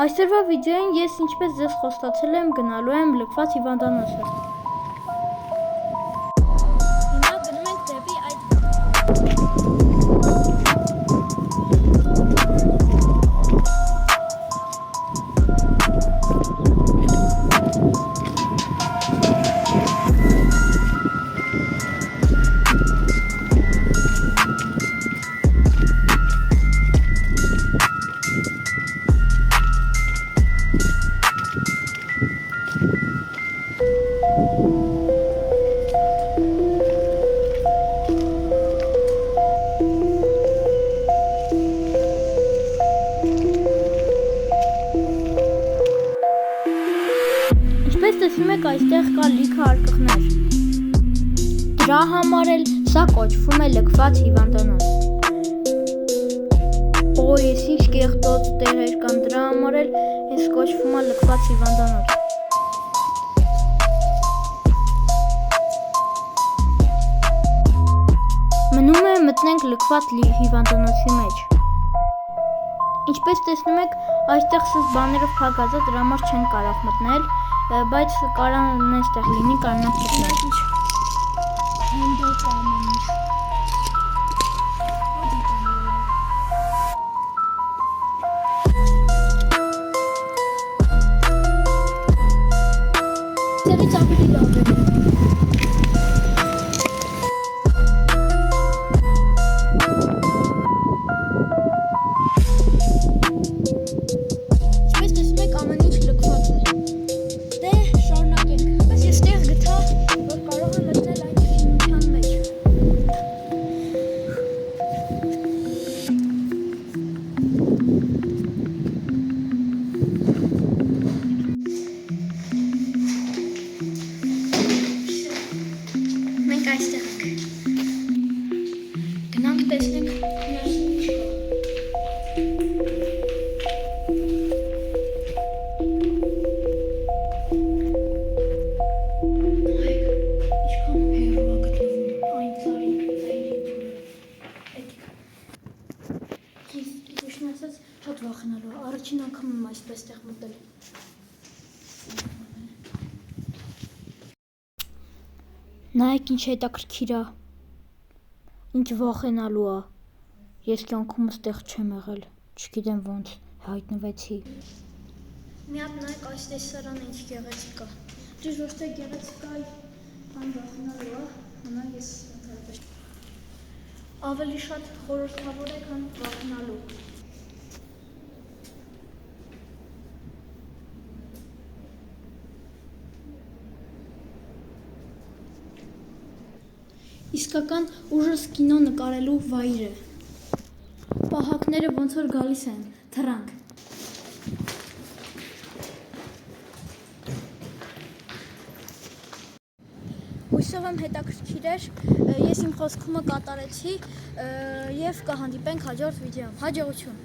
Այսօրվա վիդեոին ես ինչպես ձեզ խոստացել եմ գնալու եմ լքված հիվանդանոցը։ Հիմա գնում ենք դեպի այդ Ինչպես տեսնում եք, այստեղ կա լիքը արկղներ։ Դրա համար էլ սա կոչվում է լքված հիվանդանոց։ Ես ինչ կեղտոտ տեղեր կան, դրա համար էլ ես կոչվում է լքված հիվանդանոց։ Մնում է մտնենք լքված հիվանդանոցի մեջ։ Ինչպես տեսնում եք, այստեղ սուս բաներով փակած է, դրա համար չեն կարող մտնել, բայց կարան այստեղ լինի, կարողանանք մտնել։ Դերից ավելի լավ է։ Մենք այստեղ ենք։ Գնանք տեսնենք ներսում ինչ կա։ Ինչքան հեռու է գտնվում այն ծայրի Ճիշտն ասած շատ վախենալու է։ Առաջին անգամ եմ այսպես տեղ մտել։ Նայեք ինչ հետաքրքիր է, ինչ վախենալու է, ես կյանքումս տեղ չեմ եղել, չգիտեմ ոնց հայտնվեցի։ Մի հատ նայեք այս տեսարանը ինչ գեղեցիկ է, ճիշտ ոչ թե գեղեցիկ է, այն վախենալու է, հնա ես ավելի շատ խորհրդավոր է, քան վախենալու։ Իսկական ուժս կինո նկարելու վայր է։ Պահակները ոնց որ գալիս են, թռանք։ Հույսով եմ հետաքրքիր էր, ես իմ խոսքումը կատարեցի և կհանդիպենք հաջորդ վիդեոում։ Հաջողություն։